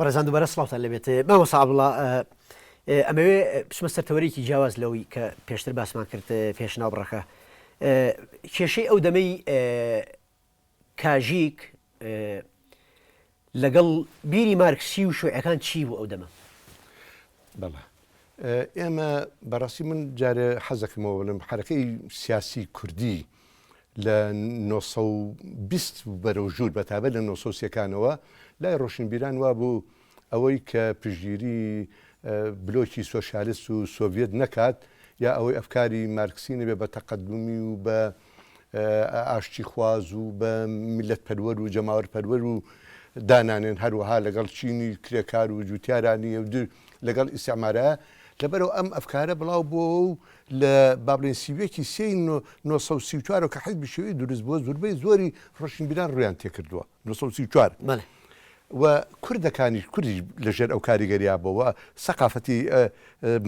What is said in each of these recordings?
بەڕێزان دووبارە سڵاوتان لەبێت مامۆستا عەبدوڵڵا ئەمەوێ بچمە سەرتەوەرێکی جیاواز لەوەی کە پێشتر باسمان کرد پێشناو بڕەکە کێشەی ئەو دەمەی کاژیک لەگەڵ بیری مارکسی و شوێعەکان چی بوو ئەو دەمە؟ بەڵێ ئێمە بەڕاستی من جارە حەزەکەمەوە بڵم حرەکەی سیاسی کوردی لە 1920 بەرەو ژوور بەتابەت لە 1930ەکانەوە لای ڕۆشنبیران وا بوو ئەوەی کە پشگیری بلۆکی سۆشیالیست و سۆڤێت نەکات یا ئەوەی ئەفکاری مارکسی نەبێ بە تەقەدمی و بە ئاشتی خواز و بە میلەت پەروەر و جەماوەر پەروەر و دانانێن هەروەها لەگەڵ چینی کرێکار و جوتیارانی و لەگەڵ ئیسعمارە لەبەرەوە ئەم ئەفکارە بڵاو بۆ و لە بابلێن سیوێکی 1934 کە حیزبی شێوەی دروست بووە زۆربەی زۆری ڕۆشنبیران ڕویان تێکردووە 1934 و کوردەکانی کوردی لەژێر ئەو کاریگەریا بووە سەقافەتی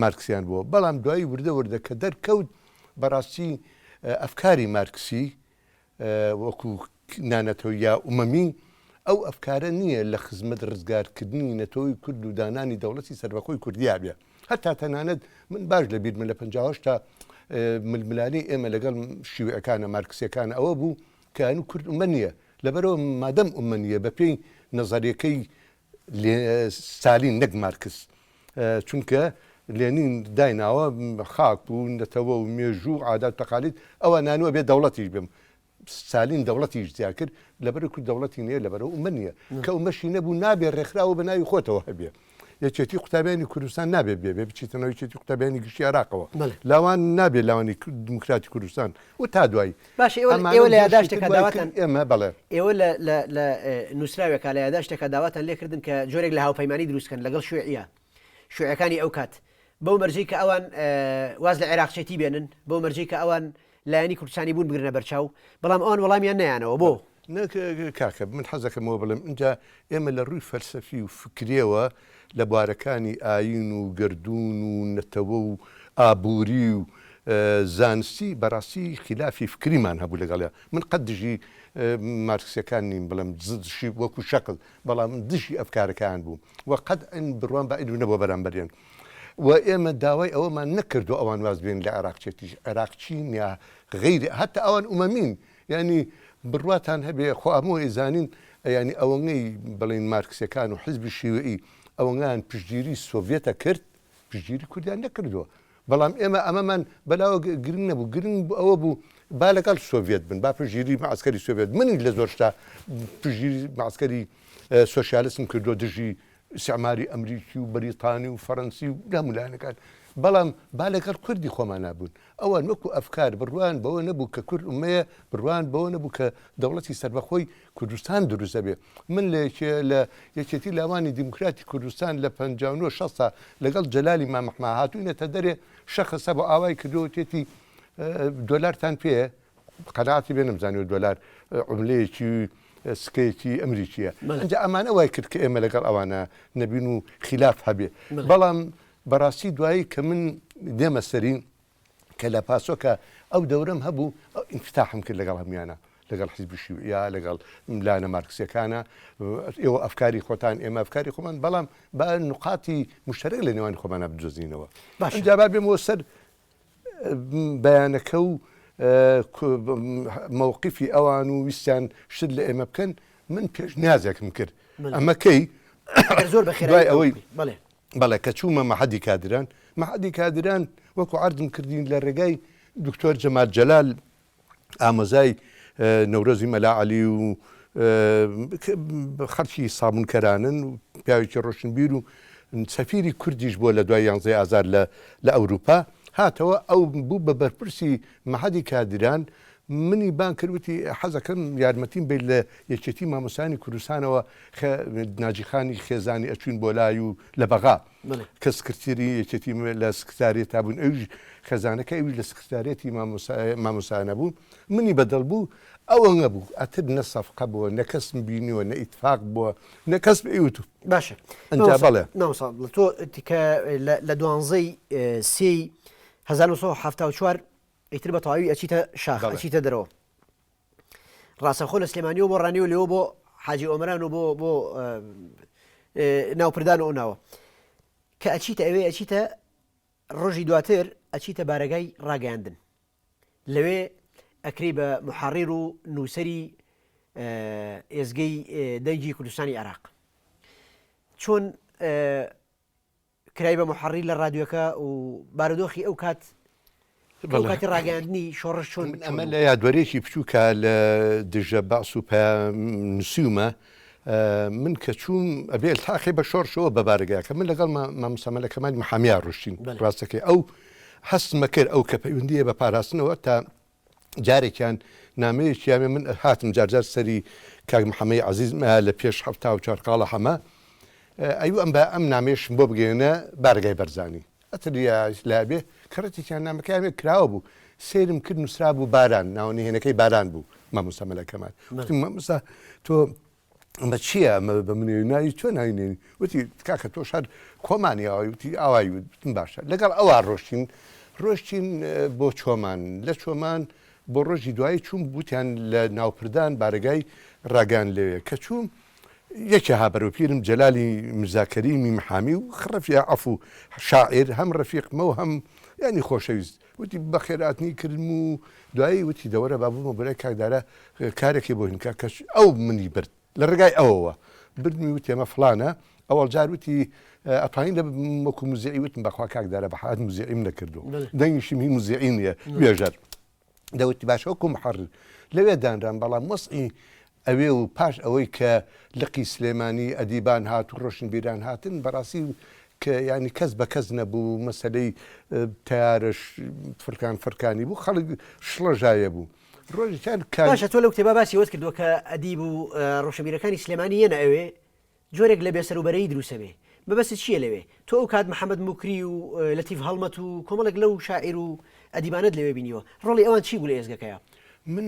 مارکسیان بووە بەڵام دوایی وردە کە دەرکەوت بەڕاستی ئەفکاری مارکسی وەکو نانەتەوە یا ئومەمی ئەو ئەفکارە نییە لە خزمەت ڕزگارکردنی نەتەوەی کورد و دانانی دەوڵەتی سەربەخۆی کوردیا بێ هەتا تەنانەت من باش لەبیرمە لە 50 تا ململانی ئێمە لەگەڵ شیوعەکانە مارکسیەکانە ئەوە بوو کە هەنوو کورد ئومە نییە لەبەرەوە مادەم ئومە نییە بە پێی نەزەریەکەی ستالین نەک مارکس چونکە لێنین دایناوە خاک و نەتەوە و مێژوو عادات تەقالید ئەوە نانوە بێ دەوڵەتیش بێم ستالین دەوڵەتیش زیاد کرد لەبەر کورد دەوڵەتی نییە لەبەرەوە ئومە نییە کە ئومەشی نەبوو نابێ ڕێکخراوە بە ناوی خۆتەوە هەبێ یەکێتی قوتابیانی کوردستان نابێت بێ بچیتەوە یەکێتی قوتابیانی گشتی عێراقەوە لاوان نابێت لاوانی دموکراتی کوردستان و تا دوایی باش ئێوە لە یادداشتێکە داواتان ئێمە بەڵێ ئێوە لە نووسراوێکە لە یادداشتێکە داواتان لێکردن کە جۆرێک لە هاوپەیمانی دروستکەن لەگەڵ شوێعیە شوێعەکانی ئەو کات بەو مەرجەی کە ئەوان واز لە عێراقچێتی بێنن بەو مەرجەی کە ئەوان لایەنی کوردستانی بوون بگرنە بەرچاو بەڵام ئەوان وەڵامیان نەیانەوە بۆ کاکە من حەزەکەمەوە بڵم اینجا ئێمە لە ڕووی فەلسەفی و فکرێەوە لە بوارەکانی ئاین و گردون و نەتەوە و ئابووری و زانستی بەڕاستی خلافی فکریمان هەبوو لەگەڵە من قەت دژی مارکسیەکان نیم بڵم دژی وەکو شەکڵ بەڵام دژی ئەفکارەکان بوو و قەت ئەن بڕوان بە ئیدو نەبوو بەرامبەریان و ئێمە داوای ئەوەمان نەکردو ئەوان واز بێن لە عێراقچێتیش عێراقچین یا غەیری هەتا ئەوان ئومەمین یعنی بڕواتان هەبێ خۆ هەموو ئێزانین ینی ئەوەنگەی بڵین مارکسیەکان و حزبی شیوعی ئەوەنگان پشتگیری سۆڤێتە کرد پشتگیری کوردیان نەکردووە بەڵام ئێمە ئەمەمان بەلاوە گرنگ نەبوو گرنگ ئەوە بوو با لەگەڵ سۆڤێت بن با پشتگیری مەعسکەری سۆڤێت منی لە زۆر شتا پشتگیری مەعسکەری سۆشیالیستم کردووە دژی ئیسعماری ئەمریکی و بەریتانی و فەڕەنسی و لامولانەکان بەڵام با لەگەڵ کوردی خۆمان نابوون ئەوان وەکو ئەفکار بڕوان بەوە نەبوو کە کورد ئومەیە بڕوان بەوە نەبوو کە دەوڵەتی سەربەخۆی کوردستان دروستە بێ من لە یەکێتی لاوانی دیموکراتی کوردستان لە 1960 لەگەڵ جەلالی مامەحما هاتوونەتە دەرێ شەخصە بۆ ئاوای کردەوە تێتی دۆلارتان پێ قەناعەتی بێ نەمزانێت دۆلار عوملەیەکی سکەیەکی ئەمریکیە ئەنجا ئەمانە وای کرد کە ئێمە لەگەڵ ئەوانە نەبین و خلاف هەبێ بەڵام بەڕاستی دوایی کە من دێمە سەرین کە لە پاسۆکە ئەو دەورەم هەبوو ئینفتاحم کرد لەگەڵ هەمویانە لەگەڵ حیزبی شیوعیە لەگەڵ لانە مارکسیەکانە ئێوە ئەفکاری خۆتان ئێمە ئەفکاری خۆمان بەڵام بە نقاتی مشترک لە نێوانی خۆمانە بدۆزینەوە ئەنجا با بێمەوە سەر بەیانەکە و مووقفی ئەوان و ویستیان شت لە ئێمە بکەن من پێش نیازێکم کرد ئەمە کەی زۆر بەخێرایی ئەوەی بەڵێ کە چوومە مەحەدی کادران وەکو عەرضم کردین لە ڕێگای دکتۆر جەمال جەلال ئامۆزای نەورۆزی مەلاعەلی و خەڵکی سابوونکەرانن و پیاوێکی ڕۆشنبیر و سەفیری کوردیش بووە لە دوای 11 ئازار لە ئەوروپا هاتەوە ئەو بوو بە بەرپرسی مەحەدی کادران منی بان کردوتی حەزەکەم یارمەتیم بێت لە یەکێتی مامۆسانی کوردستانەوە ناجیخانی خێزانی ئەچوین بۆ لای و لە بەغا کە سکرتێری یەکێتی لە سکرتارێت تا بوون ئەوش خێزانەکە ئەوی لە سکرتارێتی مامۆسانە بوو منی بەدڵ بوو ئەوە نەبوو ئەتر نە سەفقە بووە نە کەسم بینیوە نە ئیتفاق بووە نە کەس ئەیوتو باشە ئەنجا بەڵێ تۆ تکە لە 12/3/1974 ئیتر بە تەواوی ئەچیتە شاخ ئەچیتە دەرەوە ڕاستەخۆ لە سلێمانیەوە بۆ ڕانیەوە لێەوە بۆ حاجی ئۆمران و بۆ ناوپردان و ئەو کە ئەچیتە ئەوێ ئەچیتە ڕۆژی دواتر ئەچیتە بارەگای ڕاگەاندن لەوێ ئەکری بە محەڕیر و نووسری ئێزگەی دەنگی کوردستانی عێراق چۆن کرای بە محەڕیر لە ڕادیۆکە و بارودۆخی ئەو کاتی ڕاگەاندنی شۆڕش چۆن ئەمە لە یادوەرێکی بچووکە لە دژە باس و نووسیومە من کە چوون ئەبێ تاقی بە شۆڕشەوە بە بارگایکە من لەگەڵ مامۆستا کەمال محامیان ڕۆشتین ڕاستەکەی ئەو هەستمە کرد ئەو کە پەیوەندیە بە پاراستنەوە تا جارێکیان نامەیەکیامێ من هاتم جارجار سەری کاک محەمەی عەزیز لە پێش 74 کاڵە هەمە ئەیوو ئەم نامێشم بۆ بگەێنە بارگای بەرزانی ئەتریا لابێ کەڕەتێکیان نامەکەیان کراوە بوو سێرم کرد نووسرا بوو باران ناوەنیهێنەکەی باران بوو مامۆستا کەمال مامۆستا تۆ ئەمە چییە ئەمە بە منێ ناوی تۆ ناوینێنی وتی کاکە تۆ شار کۆمانی ئەوتی ئاوایی باشە لەگەڵ ئەوە ڕۆشتین بۆ چۆمان لە چۆمان بۆ ڕۆژی دوایی چوون بوتیان لە ناوپردان بارگای ڕاگەان لەوێ کە چوون یەکێ هابەرۆپیرم جەلالی میرزاکەریمی محامی و خڕەفی عەفو شاعر هەم ڕەفیقمە و هەم ینی خۆشەویست وتی بەخێراتنی کردم و دوایی وتی دەوەرە بابوومە بەلای کاکدارە کارێکی بۆ هینکە کەش ئەو منی برد لە ڕێگای ئەوەوە بردمی وتی ئەمە فڵانە ئەوەڵ جار وتی ئەتوانین لە وەکو موزیعی وتم بەخوا کاکدارە بە حات موزیعیم نەکردو دەنگیشم هی موزیعی نییە وێژەر دەوتی باشە وەکو محەڕر لەوێ دانران بەڵام وەسعی ئەوێ و پاش ئەوەی کە لقی سلێمانی ئەدیبان هات و ڕۆشن بیران هاتن بەڕاستی کە ینی کەس بە کەس نەبوو مەسلەی تیارش فرکانی بوو خەڵک شڵەژایە بوو ڕۆژێکیان باشە تۆ لەو کتێبا باسی وت کردووە کە ئەدیب و ڕۆشنبیرەکانی سلێمانی یەنە ئەوێ جۆرێک لە بێسەروبەرەی دروسە بێ بەبەست چییە لەوێ تۆ ئەو کات محەممەد موکری و لەتیف هەڵمەت و کۆمەڵێک لەو شاعیر و ئەدیبانت لەوێ بینیوە ڕۆڵی ئەوان چی بوو لە ئێزگەکەیە من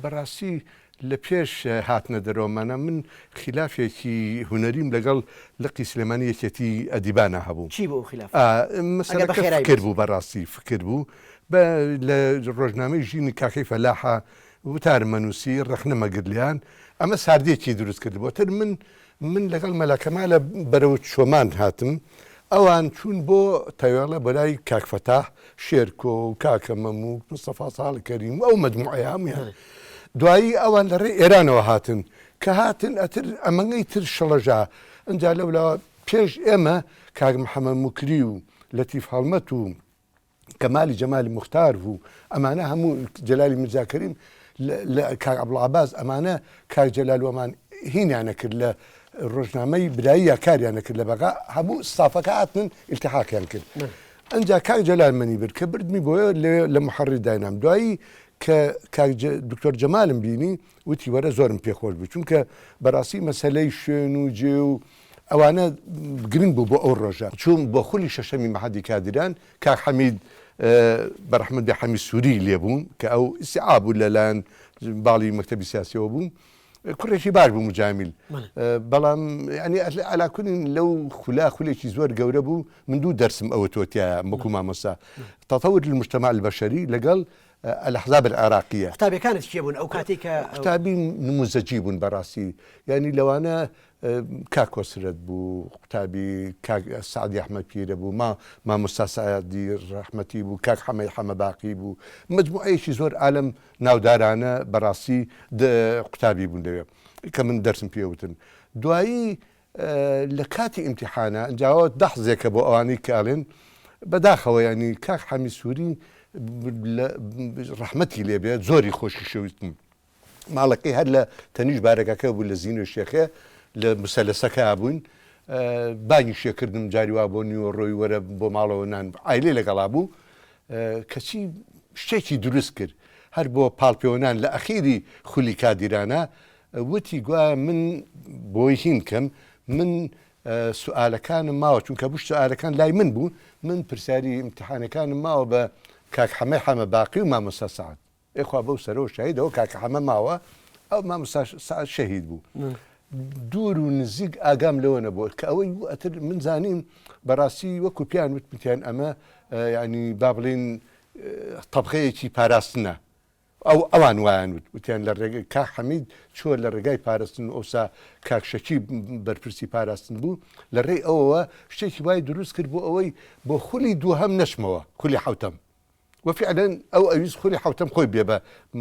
بەڕاستی لە پێش هاتنە دەرەوەمانە من خلافێکی هوەریم لەگەڵ لقی سلێمانی یەکێتی ئەدیبانە هەبوو چی بۆ خلاف فکر بوو بەڕاستی فکر بوو لە ڕۆژنامەی ژینی کاکەی فەلاحە وتارمە نووسی ڕەخنەمە گرلیان ئەمە ساردێکی دروست کردبووە تر من لەگەڵ مەلاکەمالە بەرەو چۆمان هاتم ئەوان چوون بۆ تەوێڵە بەلای کاکفەتاح شێرکۆ و کاکەمەم و مستەفا ساڵ کەریم و ئەو مەجموعەیە هەمویان دوایی ئەوان لە ڕێ ئێرانەوە هاتن کە هاتن ئەتر ئەمەنگەی تر شەڵەژا ئەجا لەولا پێش ئێمە کاک محەممەد موکری و لەتیف هەڵمەت و کەمالی جەمالی مختار بوو ئەمانە هەموو جەلالی میرزاکەریم کاک عەبدوڵعەباس ئەمانە کاک جەلال وەمان هینیانە کرد لە ڕۆژنامەی براییە کاریانە کرد لە بەغا هەموو ستافەکە هاتن ئیلتیحاقیان کرد ئەجا کاک جەلال منی برد کە بردمی بۆیە لە محەڕیر داینام دوایی کە دکتۆر جەمالم بینی وتی وەرە زۆرم پێخۆش بوو چونکە بەڕاستی مەسەلەی شوێن و جێ و ئەوانە گرنگ بوو بۆ ئەو ڕۆژە چوون بۆ خولی شەشەمی مەحەدی کادران کاک حەمید بەڕەحمەت حەمید سووری لێبوون کە ئەو ئیسعا بوو لەلایەن باڵی مەکتەبی سیاسیەوە بوون کوڕێکی باش بوو مجامیل بەڵام ینی ئەلاکوونین لەو خولێکی زۆر گەورە بوو من دوو دەرسم ئەوە تۆتیە وەکو مامۆستا تەطەور المجتمع البەشەری لەگەڵ الأحزاب العراقية كتابي كانت كيبون أو كاتيك كتابي نموذجي بون براسي يعني لو أنا كاك وسرد بو كتابي كاك سعدي أحمد بير بو ما مستر سعدي رحمتي بو كاك حمى باقي بو مجموعة شي زور عالم ناودارانا براسي كتابي بون دوي كمن درس بيوتن دوایی لكاتي امتحانا جاوت دحزك بو أواني كالين بداخل يعني كاك حمي سوري ڕەحمەتی لێبێت زۆری خۆشی شەویستم ماڵەکەی هەر لە تەنیش بارەکەکە بوو لە زیینە شێخێ لە مسەلەسەکە بووین بانی شێکردم جاریوا بۆ نیوەڕۆی وەرە بۆ ماڵەوە نان ئایلێ لەگەڵا بوو کەچی شتێکی دروست کرد هەر بۆ پاڵپێوەنان لە ئەخیری خولی کادیرانە وتی گوایە من بۆی هین کەم من سوالەکانم ماوە چونکە بوو سوالەکان لای من بوو من پرسیاری امتحانەکانم ماوە بە کاک حەمە باقی و مامۆستا سەعەد ئێخوا بەو سەرەوە شەهیدەوە کاک حەمە ماوە ئەو مامۆستا سەعەد شەهید بوو دوور و نزیک ئاگام لەوە نەبووە کە ئەوەی ئەتر من زانیم بەڕاستی وەکو پیان وتیان ئەمە ینی با بڵێن تەبقەیەکی پاراستنە ئەو ئەوان وایان وتیان لە ڕێگەی کا حەمید چۆ لە ڕێگای پاراستن ئەوسا کاکشەکی بەرپرسی پاراستن بوو لە ڕێی ئەوەوە شتێکی وای دروست کرد بۆ ئەوەی بۆ خولی دووهەم نەچمەوە خولی حوتەم وفعلا ئەویست خولی حوتەم خۆی بێ بە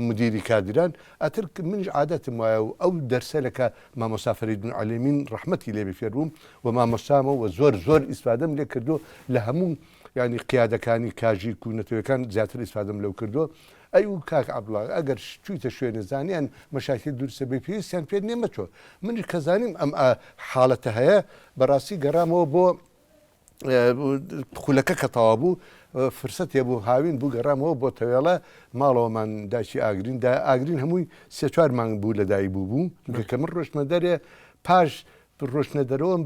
مدیری کادران ئەتر منش عادەتم وایە و ئەو دەرسەلەکە مامۆستا فەریدون عەلێمین ڕەحمەتی لێبێ فێر بووم و مامۆستامەوە زۆر ئیسفادەم لێ کردو لە هەموو ینی قیادەکانی کاژی و نەتەوەکان زیاتر ئیسفادەم لەو کردو ئەی و کاک عەبدوڵڵا ئەگەر چوویتە شوێنە زانیان مەشاکل دوورسە بێ پێویستیان پێ نێمە چۆ منش کە زانیم ئەم حاڵەتە هەیە بەڕاستی گەڕامەوە بۆ خولەکە کە تەوا بوو فرسەت هێبوو هاوین بوو گەڕامەوە بۆ تەوێڵە ماڵەوەمان داچی ئاگرین هەمووی سێ چوار مانگ بوو لە دای بوو کە من ڕۆشتمە دەرێ پاش ڕۆشتنە دەرەوەم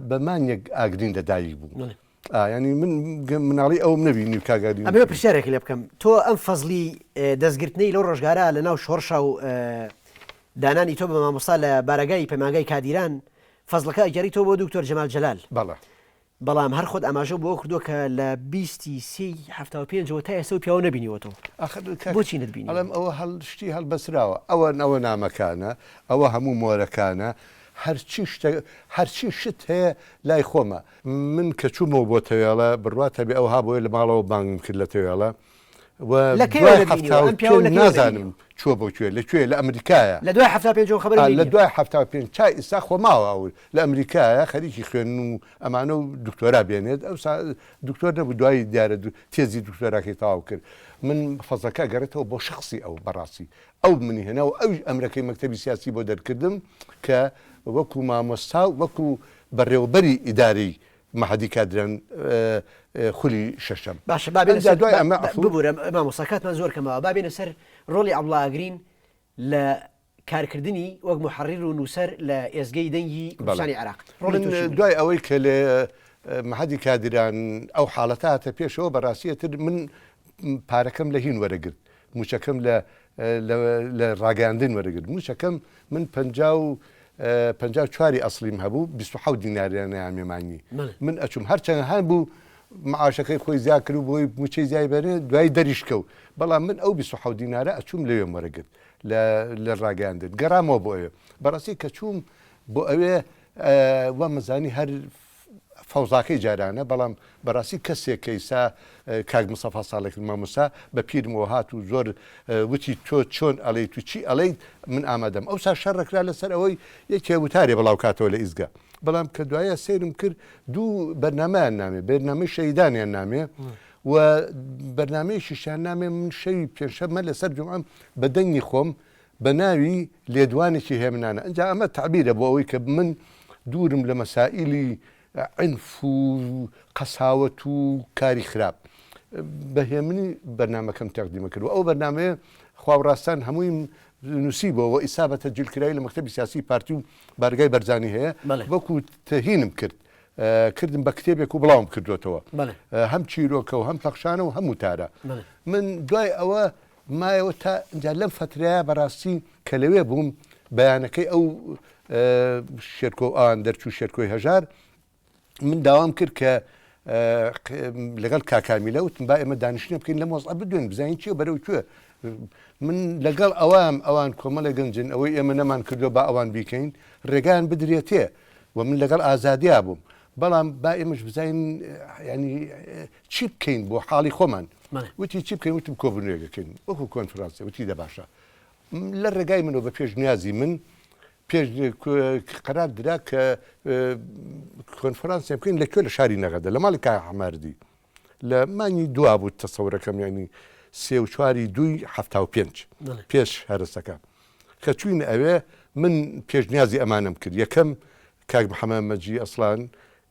بە مانیەک ئاگرین لە دایک بوو ینی مناڵی ئەوم نەبینی کاگەری ئەمە پرسیارێکی لێ بکەم تۆ ئەم فەزلی دەستگرتنەی لەو ڕۆژگارە لە ناو شۆڕشە و دانانی تۆ بە مامۆستا لە بارەگای پەیمانگای کادیران فەزلەکە ئەگەری تۆ بۆ دکتۆر جەمال جەلال بەڵام هەر خۆت ئاماژە بۆ کردووە کە لە 23 تا ئێستا پیاوە نەبینیوەتەوە بۆچی نەتبینی ئەڵێم ئەوە هەڵشتی هەڵبەسراوە ئەوە نامەکانە ئەوە هەموو مۆرەکانە هەرچی شت هەیە لای خۆمە من کە چوومەوە بۆ تەوێڵە بڕواتە بێ ئەوها بۆیە لە ماڵەوە بانگم کرد لە تەوێڵە نازانم چوە بۆکوێ لەکوێ لە ئەمریکایە لە دوای هەفتا پێنج خبر لە دوای هەفتا پێنج چای ئێستا خۆماوە ئەو لە ئەمریکایە خەریکی خوێن و ئەمانە و دکتۆرا بێنێت ئەو دکتۆر نەبوو دوای دیارە تێزی دکتۆراکەی تەواو کرد من فەزەکە گەڕێتەوە بۆ شخصی ئەو بەڕاستی ئەو منی هێناوە ئەو ئەمریکای مەکتەبی سیاسی بۆ دەرکردم کە وەکو مامۆستا وەکو بەڕێوەبەری ئیداری مەحەدی کادران خولی شەشەم باشە دوای ئەمە ببوورە مامۆستاکاتمان زۆر کەمەوە بابێنە سەر ڕۆڵی عەبدوڵڵا ئاگرین لە کارکردنی وەک محەڕیر و نووسەر لە ئێزگەی دەنگی کوردستانی عێراق دوای ئەوەی کە لێ مەحەدی کادران ئەو حاڵەتە هاتە پێشەوە بەڕاستیەتر من پارەکەم لە هین وەرەگرت موچەکەم لە ڕاگەاندن وەرەگرت موچەکەم من 54 ئەسڵیم هەبوو 27 دیناریان ئامێمانی من ئەچوم هەرچەند هەن بوو معاشەکەی خۆی زیاد کرد و بۆی موچەی زیای بەرێ دوای دەریشکەوت بەڵام من ئەو 27 دینارە ئەچوم لەوێم وەرەگرت لە ڕاگەاندن گەڕامەوە بۆ ئەوێ بەڕاستی کە چووم بۆ ئەوێ وا مەزانی هەر فەوزاکەی جارانە بەڵام بەڕاستی کەسێک کەیسا کاک مستەفا ساڵێک مامۆستا بە پیرمەوە هات و زۆر وتی تۆ چۆن ئەڵێ تو چی ئەڵێیت من ئامادەم ئەوسا شەڕێکرا لەسەر ئەوەی یەکێ وتارێ بەڵاو کاتەوە لە ئیزگا بەڵام کە دوایە سێرم کرد دوو بەرنامەیان نامێ بەرنامەی شەیدانیان نامێ و بەرنامەیەکی شیان نامێ من شەوی پێنجشەممە لەسەر جومعەم بە دەنگی خۆم بە ناوی لێدوانێکی هێمنانە ئەنجا ئەمە تعبیرە بۆ ئەوەی کە من دوورم لە مەسائیلی عنف و قەساوەت و کاری خراپ بەهێمنی بەرنامەکەم تەقدیمە کرد و ئەو بەرنامەیە خواوەڕاستان هەمووی نووسیبەوە ئیسابەتە جلکرایی لە مەکتەبی سیاسی پارتی و بارگای بەرزانی هەیە وەکو تەهینم کردم بە کتێبێک و بڵاوم کردوێتەوە هەم چیرۆکە و هەم پەخشانە و هەموو تارە من دوای ئەوە مایەوە تا اینجا لەم فترەیە بەڕاستی کە لەوێ بووم بەیانەکەی ئەو شێرکۆ ئەوان دەرچوو شێرکۆی هەژار من داوام کرد کە لەگەڵ کاکامیلە وتم با ئێمە دانیشتنی بکەین لە مۆزع بدوێن بزانین چیە بەرەو کوێ من لەگەڵ ئەوان کۆمەڵە گەنجن ئەوەی ئێمە نەمان کردو با ئەوان بیکەین ڕێگان بدرێتێ و من لەگەڵ ئازادیا بووم بەڵام با ئێمەش بزانین ینی چی بکەین بۆ حاڵی خۆمان وتی چی بکەین وتم کۆبنوێگەکەین وەکو کۆنفرانسە وتی دە باشە لە ڕێگای منەوە بە پێش نیازی من پێش قرار درا کە کۆنفرانسیە بکەین لەکوێ لە شاری نەغەدە لە ماڵی کای حەماردی لە مانی دوا بوو تەسەورەکەم ینی 3/4/75 پێش هەرسەکە کە چوینە ئەوێ من پێش نیازی ئەمانم کرد یەکەم کاک محەممەد مەجی ئەسڵان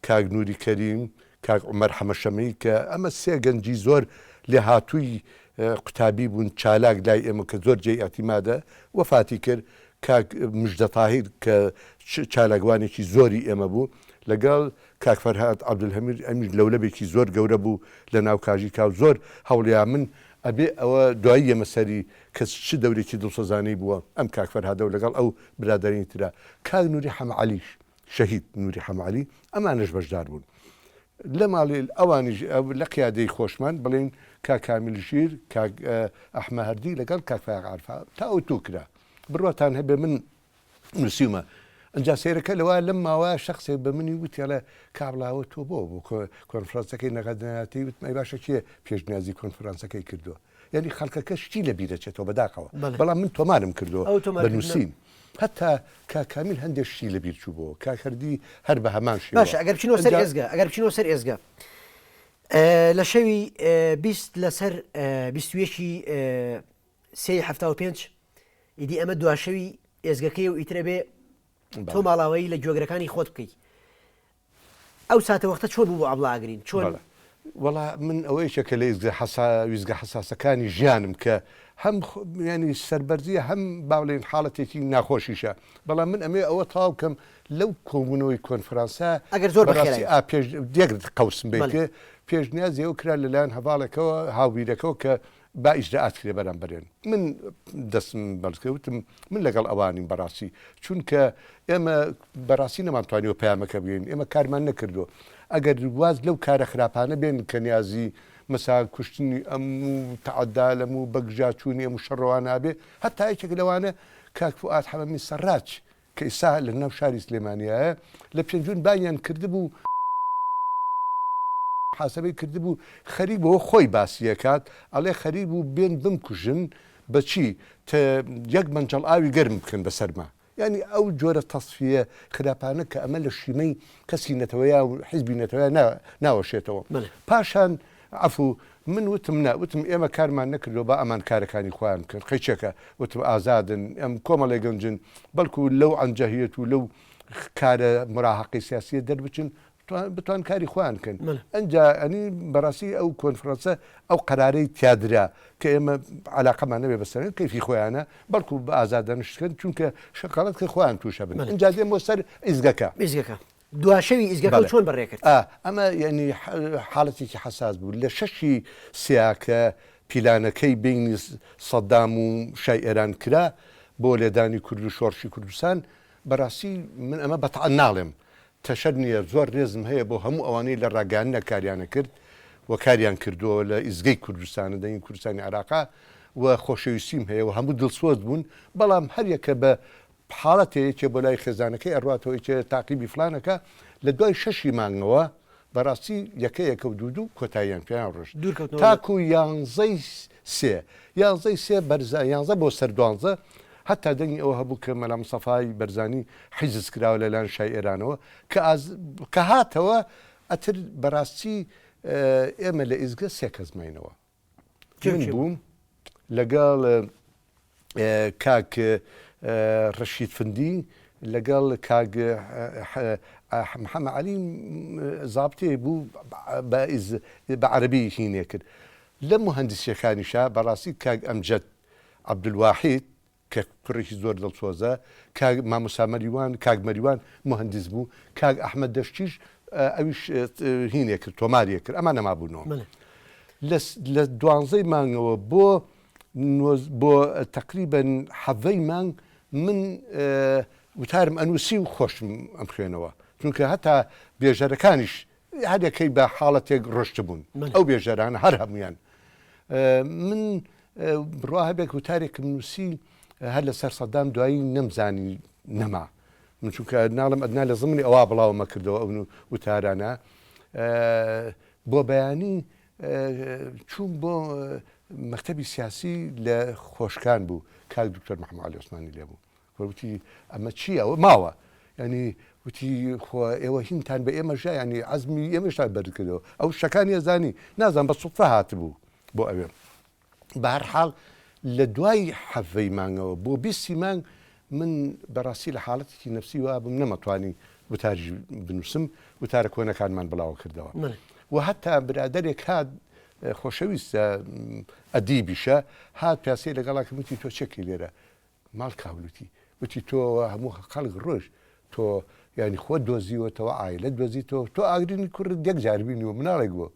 کاک نووری کەریم کاک عومەر حەمەشەمی کە ئەمە سێ گەنجی زۆر لێ هاتووی قوتابی بوون چالاک لای ئێمە کە زۆر جێی ئەتیمادە وەفاتی کرد کاک مژدە تاهیر کە چالاکوانێکی زۆری ئێمە بوو لەگەڵ کاک فەرهاد عەبدولهەمید ئەمیش لەولەبێکی زۆر گەورە بوو لە ناو کاژی کاو زۆر هەوڵیا من ئەبێ ئەوە دوایی ئێمەسەری کەس چ دەورێکی دڵسۆزانەی بووە ئەم کاک فەرهادە و لەگەڵ ئەو برادەرانی ترا کاک نووری حەمەعەلیش شەهید نووری حەمەعەلی ئەمانش بەشدار بوون لە ماڵی ئەوانیش لە قیادەی خۆشمان بڵێن کا کامیل ژیر ئەحمە هەردی لەگەڵ کاکفاق عارفا تا ئەو تو کرا بڕاتان هەبێ من نووسیمە ئەجا سێرەکە لەوە لەم ماوە شخصێک بە منی وتیە لە کابلاوە تۆ بۆ کۆنفرانسەکەی نەقەدەناتی وتمای باشە کێ پێشنیازی کۆنفرانسەکەی کردووە یعنی خەڵکەکە شتی لە بیرەچێتەوە بەداقەوە بەڵام من تۆمارم کردووە بە نووسین حتا کاکامیل هەندێک شتی لە بیر چوو بۆ کاکردی هەر بە هەمان شێوە باش ئەگەر بچینەوە سەر ئێزگا ئەگەر بچینەوە سەر ئێزگا لە شەوی 20 لەسەر 21 سێ هەفتا و پێنج ئیدی ئەمە دواشەوی ئێزگەکەی و ئیترە بێ تۆ ماڵاوایی لە گوێگرەکانی خۆت بکەیت ئەو ساتە وەختە چۆن بوو بۆ ئەبلاگرین چۆن وەڵا من ئەوەیشەکە لە ویزگە حساسەکانی ژیانم کە هەم ینی سەربەرزیە هەم باڵێن حاڵەتێکی ناخۆشیشە بەڵام من ئەمێ ئەوە تاو بکەم لەو کۆبوونەوەی کۆنفرانسە ئەگەر زۆر دێگرت قوسم بێت پێشنیازی ئەو کرا لەلایەن هەواڵەکەەوە هاویرەکەەوە کە با ئیجرئات کرێ بەرامبەرێن من دەستم بەرزکەوتم من لەگەڵ ئەوانیم بەڕاستی چونکە ئێمە بەڕاستی نەمانتوانیەوە پەیامەکە بگەین ئێمە کارمان نەکردو ئەگەر واز لەو کارە خراپانە بێن کە نیازی مەسا کوشتنی ئەم و تەعەدا لەم و بەگژاچوونی ئەم و شەڕەوە نابێ هەتا یەکێک لەوانە کاک فوئاد حەمەمی سەرراج کە ئێستا لە ناو شاری سلێمانیایە لە پێنجون بانیان کردبوو حاسبەی کردبوو خەریک بەوە خۆی باسیەکات ئەڵێ خەریک بوو بێن بمکوژن بەچی یەک منجەڵ ئاوی گەرم بکەن بەسەرما ینی ئەو جۆرە تەسفیە خراپانە کە ئەمە لە شیمەی کەسی نەتەوەیە و حیزبی نەتەوەیە ناوەشێتەوە پاشان عفو من وتم ئێمە کارمان نەکردەوە بە ئەمان کارەکانی خۆیان کرد خەیچێکە وتم ئازادن ئەم کۆمەڵی گەنجن بەڵکو لەو ئەنجەهیەت و لەو کارە مراحقی سیاسیە دەربچن بتوان کاری خۆیان کەن ئەنجا ئەنی بەڕاستی ئەو کۆنفرانسە ئەو قەرارەی تیادرا کە ئێمە علاقەمان نەبێ بەسەر کەیفی خۆیانە بەڵکو بە ئازادەنشتکەن چونکە شەقاڵەت کە خۆیان تووشە بن ئەنجا دێمەوە سەر ئیزگەکە دواشەوی ئیزگەکە چۆن بەڕێکرد ئەمە ینی حاڵەتێکی حساس بوو لە شەشی سیاکە پیلانەکەی بینی سەدام و شای ئێران کرا بۆ لێدانی کورد و شۆڕشی کوردستان بەڕاستی من ئەمە بەتەعەن ناڵێم تەشەر نییە زۆر ڕێزم هەیە بۆ هەموو ئەوانەی لە ڕاگەاندنە کاریانە کرد و کاریان کردووە لە ئیزگەی کوردستانە دەین کوردستانی عێراقا و خۆشەویستیم هەیە و هەموو دڵسۆز بوون بەڵام هەر یەکە بە حاڵەتەیەکێ بۆ لای خێزانەکەی ئەڕاتەوەی تاقیبی فلانەکە لە دوای شەشی مانگەوە بەڕاستی یەکەیەکە و دوو کۆتاییان پێیان ڕۆژ تاکو یانزەی سێ بەرزە یانزە بۆ سەر دوانزە حتا دەنگی ئەوە هەبوو کە مەلا مستەفای بەرزانی حیزز کراوە لەلایەن شای ئێرانەوە کە هاتەوە ئەتر بەڕاستی ئێمە لە ئیزگە سێ کەسمینەوە من بووم لەگەڵ کاک ڕەشید فندی لەگەڵ کاک محەممەد عەلی زابطێ بوو بە عەرەبی هینێ کرد لە مهەندسیەکانیشا بەڕاستی کاک ئەمجەد عەبدولواحید کە کوڕێکی زۆر دڵسۆزە کاک مامۆستا مەریوان کاک مەریوان مهندس بوو کاک ئەحمەد دەشتیش ئەویش هینێ کرد تۆماریە کرد ئەمان نەمابوونەوە لە دوانزەی مانگەوە بۆ تقریبەن حەڤەی مانگ من وتارم ئەنووسی و خۆشم ئەم خوێنەوە چونکە هەتا بێژەرەکانیش هەرێکەی بە حاڵەتێک ڕۆشت بوون ئەو بێژەرانە هەر هەمویان من بڕوا هەبێک وتارێکم نووسی هەر لەسەر سەدام دوایی نەمزانی نەما من چونکە ناڵم ئەدنا لە زمانی ئەوە بڵاومە کردەوە ئەو وتارانە بۆ بەیانی چوون بۆ مەکتەبی سیاسی لە خۆشکان بوو کاک دکتۆر محەممەد عەلی عوسمانی لێ بوو وتی ئەمە چییە ماوە ینی وتی خۆ ئێوە هینتان بە ئێمە ژە ینی عەزمی ئێمەشتا بەرکردەوە ئەو شەکانی ئەزانی نازان بە سوڵتە هاتبوو بۆ ئەوێ بە هەر حاڵ لە دوای حەڤەی مانگەوە بۆ 20 مانگ من بەڕاستی لە حاڵەتێکی نەفسی وابم نەمەتوانی وتاری بنووسم وتارە کۆنەکانمان بڵاو کردەوە و هەتا برادێک هات خۆشەویستە ئەدیبیشە هات پیاسی لەگەڵاکە وتی تۆ چێکی لێرە ماڵ کاولوتی وتی تۆ هەموو خەڵک ڕۆژ تۆ ینی خۆ دۆزیوەتەوە ئایلە دۆزیتەوە تۆ ئاگرینی کوڕت یەک جاربینیوە مناڵێک بووە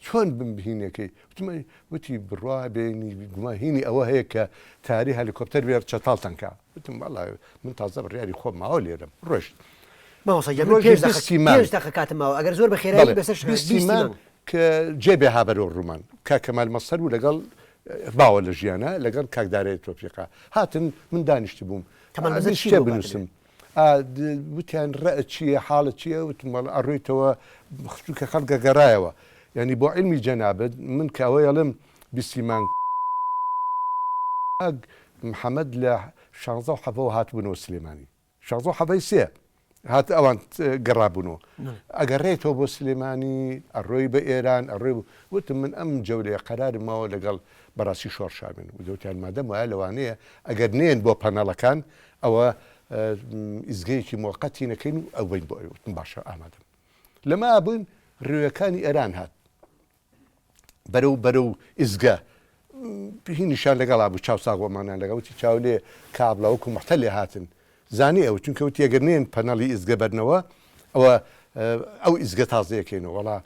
چۆن بمبهینەکەی وتی بڕوا بێنی گوماهینی ئەوە هەیە کە تاری هەلیکۆپتەر بێت چەتاڵتەنکە وتم وەڵا من تازە بڕیاری خۆم ماوە لێرەم ڕۆشت ماوەسەجان ڕۆژێ بیستیمان. 5 دقیقە کاتمەوە ئەگەر زۆر بە خێرایی بەسەر بیستیمان کە جێبێ هابەرەوە ڕوومان کاکەمال مەسەر و لەگەڵ باوە لە ژیانە لەگەڵ کاکدارەیە تۆپیقا هاتن من دانیشتی بووم شتێ بنووسم وتیان ڕە چییە حاڵە چییە وتمەڵ ئەڕۆیتەوە خچووکە خەڵگە گەڕایەوە ینی بۆ علمی جەنابەت من کاوە ئەڵم بیستیمان محەممەد لە 16 حەبەوە هاتبوونەوە سلێمانی 16 حەبەی سێ هات ئەوان گەڕابوونەوە ئەگەڕێتەوە بۆ سلێمانی ئەڕۆی بە ئێران ئەڕێ وتم من ئەم جەولەیە قەرارم ماوە لەگەڵ بەڕاستی شۆڕشامن و دەوتیان مادەم وایە لەوانەیە ئەگەر نێن بۆ پەنەڵەکان ئەوە ئیزگەیەکی موقەتی نەکەین و ئەو بین بۆ ئەوتم باشە ئامادەم لەما بووین ڕێوەکانی ئێران هات بەرەو ئیزگە هی نیشان لەگەڵا بوو چاو ساغۆمانان لەگەوتی چاو لێ کابلاوەکو محتە لێ هاتن زانی ئەو چونکەوتی ئەگەرنێن پەنەڵی ئیزگە بەرنەوە ئەوە ئەو ئیزگە تازەیەکەینەوە وڵا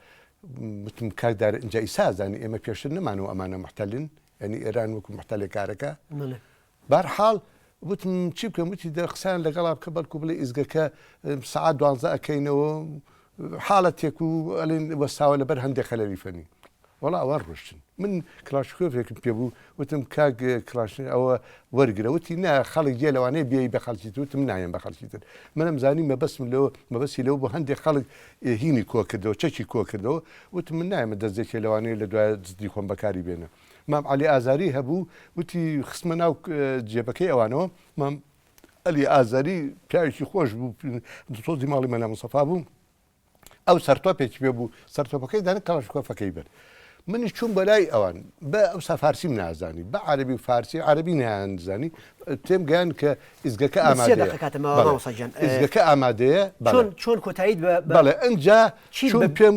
وتم کاکدار ئەنج ئیسازانی ئێمە پێشتر نەمانەوە ئەمانە محتەلن ینی ئێران وەکو محتەلێ کارەکە بەرحاڵ وتم چی بکەم وتی قسان لەگەڵا بکە بەڵکو بڵێ ئیزگەکە سعات 12 ئەەکەینەوە حاڵەتێک و ئەلێن وەساوە لەبەر هەندێک خەلەری فەنی وڵا ئەوە ڕۆشتن من کلاشکۆفێکم پێ بوو وتم کاک کلاش ئەوە وەرگرە وتی نا خەڵک جێ لەوانەیە بێی بە خەڵکی وتم نایم بە خەڵکیتر منم زانی مەبەستم لەوە مەبەستی لەوە بۆ هەندێک خەڵک هینی کۆ کردەوە چەکی کۆ کردەوە وتم من نایمە دەستێکی لەوانەیە لە دوای جدی خۆم بەکاری بێنە مام علی ئازاری هەبوو وتی خسمە ناو جێبەکەی ئەوانەوە مام ئەلی ئازاری پیاوێکی خۆش بوو تۆزی ماڵی مەلا مستەفا بوو ئەو سەرتۆپێکی پێ بوو سەرتۆپەکەی دانە کەڵاشکۆفەکەی بەر منی چوون بەلای ئەوان بە ئەوسا فارسیم نازانی بە عربی و فارسی عربی نزانی تێم گەیان کە ئیزگەکە ئیزگەکە ئامادەیە چۆن کۆتاییت بەڵێ ئەنجا پێم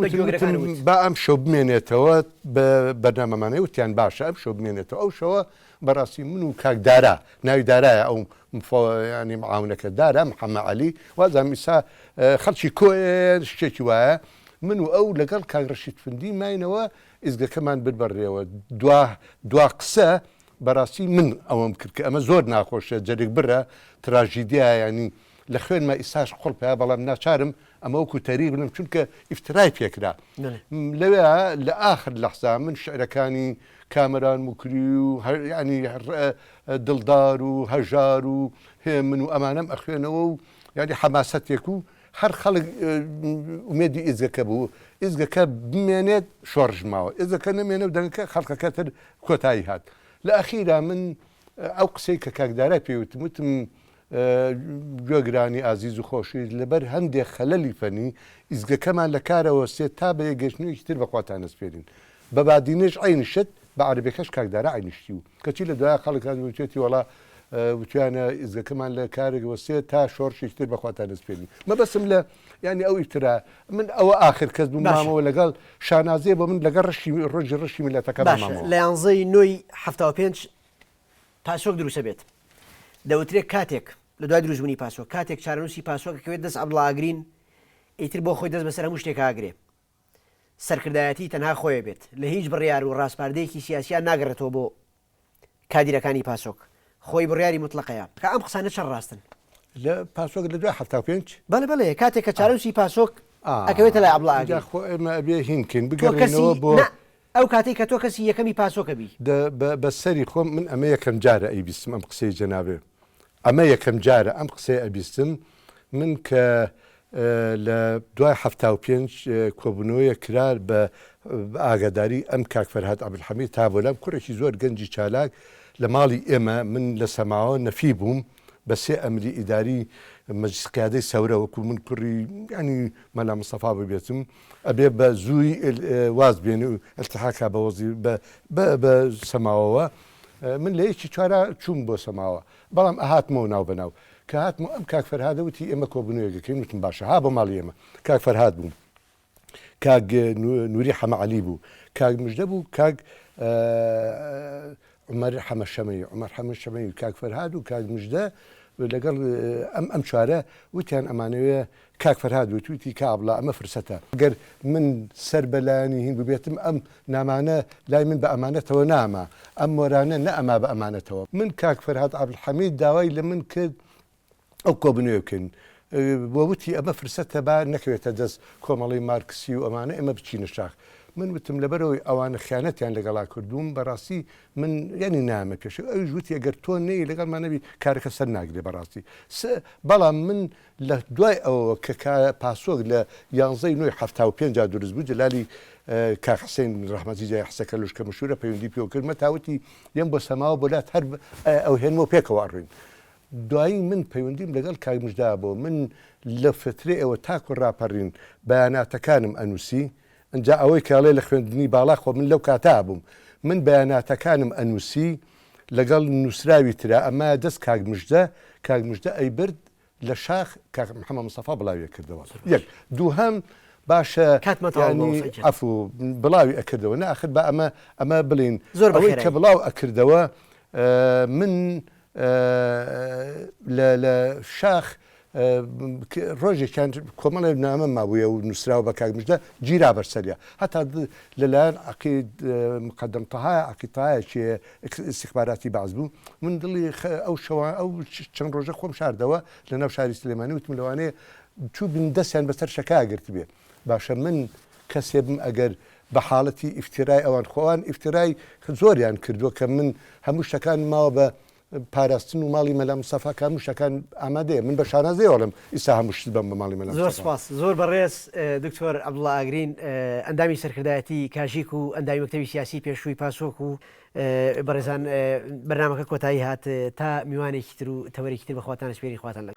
با ئەم شەو بمێنێتەوە بە بەرنامەمانەی وتیان باشە ئەم شەو بمێنێتەوە ئەو شەوە بەڕاستی من و کاکدارا ناوی دارایە ئەو ینی معاونەکە دارە محەممە عەلی وازام ئیسا خەڵکی کۆێن شتێکی وایە من و ئەو لەگەڵ کاگڕەشید فندی ماینەوە ئیزگەکەمان ببەڕێەوە دوا قسە بەڕاستی من ئەوەم کرد کە ئەمە زۆر ناخۆشە جەرێک برە تراژیدیا ینی لە خوێنمە ئیساش قوڵپیا بەڵام ناچارم ئەمە وەکو تەری بنم چونکە ئیفترای پێکرا لەوێ لە ئاخر لەحزا من شعرەکانی کامەران موکری و ینی دڵدار و هەژار و من و ئەمانەم ئەخوێنەوە و ینی حەماسەتێک و هەر خەڵک ئومێدی ئیزگەکە بوو ئیزگەکە بمێنێت شۆڕژماوە ئیزەکە نمێنە و دەنگکە خەڵکەکەتر کۆتایی هات لە ئەخیرا من ئەو قسەی کە کاکدارە پێوتم وتم گوێگرانی ئازیز و خۆشی لەبەر هەندێک خەلەلی فەنی ئیزگەکەمان لە کارەوە سێت تا بە یەگەشتنوویەکی تر بەخواتان نەسپێرین بە بادینێش عینشت بە عەربیەکەش کاکدارە عینشتی و کەچی لە دوای خەڵکان وتێتی وەڵا وتیانە ئیزگەکەمان لە کارێک وەسێ تا شۆڕشی تر بەخواتان نەسپێرین مەبەسم لە ینی ئەو ئیترا من ئەوە ئاخر کەس بوو مامەوە لەگەڵ شانازێ بۆ من لەگەڵ ڕۆژی ڕەشی میلەتەکە لە یانزەی نۆی 75 پاسۆک دروستە بێت دەوترێت کاتێک لە دوای دروستبوونی پاسۆک کاتێک چارەنووسی پاسۆکەکەوێت دەست عەبدوڵڵاگرین ئیتر بۆ خۆی دەست بەسەر هەموو شتێک ئاگرێ سەرکردایەتی تەنها خۆیە بێت لە هیچ بڕیار و ڕاستپاردەیەکی سیاسیان ناگەڕێتەوە بۆ کادیرەکانی پاسۆک خۆی بڕیاری متلقەیە کە ئەم قسانە چەند ڕاستن لە پاسۆک لە دوای 75 بەڵێ کاتێک کە چارەنووسی پاسۆک ئەکەوێتە لای عەبدوڵڵاگرین خۆ ئێمە ئەبێ هینکەین بگەڕێنەوە بۆ ئەو کاتێک کە تۆ کەسی یەکەمی پاسۆکە بی بەسەری خۆم من ئەمە یەکەم جارە ئەیبیستم ئەم قسەی جەنابێ ئەمە یەکەم جارە ئەم قسەی ئەبیستم من کە لە دوای 75 کۆبوونەوەیە کرار بە ئاگاداری ئەم کاک فەرهاد عەبدولحەمید تا بۆ لام کوڕێکی زۆر گەنجی چالاک لە ماڵی ئێمە من لە سەماوە نەفی بووم بە سێ ئەمری ئیداری مەجلیس قیادەی سەورە وەکو من کوڕی ینی مەلا مستەفا ببێتم ئەبێ بە زووی واز بێنی و ئەلتحاکا بە وەزیر بە سەماوەوە من لە یەکی چوارە چووم بۆ سەماوە بەڵام ئەهاتمەوە ناو بەناو کە هاتمە ئەم کاک فەرهادە وتی ئێمە کۆبوونەوەیەکەکەین وتم باشە ها بۆ ماڵی ئێمە کاک فەرهاد بووم کاک نووری حەمە عەلی بوو کاک مژدە بوو کاک عومەر حەمەشەمەی کاک فەرهاد و کاک مژدە لەگەڵ ئەم چوارە وتیان ئەمانەوێ کاک فەرهاد وتی کابڵا ئەمە فرسەتە ئەگەر من سەر بەلایانی هین ببێتم ئەم نامانە لای من بە ئەمانەتەوە نامە ئەم وەرانە نە ئەما بە ئەمانەتەوە من کاک فەرهاد عەبدولحەمید داوای لە من کرد ئەو کۆبوونەوە بکەین وەوتی ئەمە فرسەتە با نەکەوێتە دەست کۆمەڵی مارکسی و ئەمانە ئێمە بچینە شاخ. من وتم لەبەرەوەی ئەوانە خیانەتیان لەگەڵا کردووم بەڕاستی من ینی نامە پێش ئەوش وتی ئەگەر تۆ نەی لەگەڵمان نەبی کارەکە سەر ناگرێ بەڕاستی بەڵام من لە دوای ئەوە کە پاسۆک لە 11/95 دروست بوو جلالی کاخسین ڕەحمەتی جای حسەکە لەشکە مشهورە پەیوەندی پێوە کرد مەتاوتی یەم بۆ سەماوە بۆلات هەر ئەو هێنمەوە پێکەوە ڕوین. دوایی من پەیوەندیم لەگەڵ کاگمژدا بۆ من لە فترێ ئەوە تاکو ڕاپەڕین بەیاناتەکانم ئەنووسی ئەجا ئەوەی کاڵێ لە خوێندنی باڵا خۆ من لەو کاتا بووم من بەیاناتەکانم ئەنووسی لەگەڵ نووسراوی ترا ئەمە دەست کاگمژدە ئەی برد لە شاخ محەممەد مستەفا بڵاوی کردەوە یەک دووهەم باشە ئەفو بڵاوی ئەکردەوە ناخر بە ئەمە بڵین ئەوەی کە بڵاو ئەکردەوە من لە شاخ ڕۆژێکیان کۆمەڵێ نامە مابووە و نووسراوە بە کاگمژدە گیرا بەرسەریە هەتا لەلایەن عقید مقدمتەهای عقیتایەکی استخباراتی باز بوو من دڵی ئەو شەوە ئەو چەند ڕۆژە خۆم شاردەوە لە ناو شاری سلێمانی وتم لەوانەیە چوو بن دەستیان بەسەر شەکاگرت بێ باشە من کەسێ بم ئەگەر بە حاڵەتی ئیفترای ئەوان خۆوان ئیفترای زۆریان کردووە کە من هەموو شتەکان ماوە بە پاراستن و ماڵی مەلا مستەفا هەموو شتەکان ئامادەیە من بە شانازەیەوەڵم ئیسا هەموو شت بم بە ماڵی مەلا زۆر سپاس زۆر بەڕێز دکتۆر عەبدوڵڵا ئاگرین ئەندامی سەرکردایەتی کاژیک و ئەندامی مەکتەبی سیاسی پێشووی پاسۆک و بەڕێزان بەرنامەکە کۆتایی هات تا میوانێکی تر و تەوەرێکی تر بەخواتان سپێری خواتان لە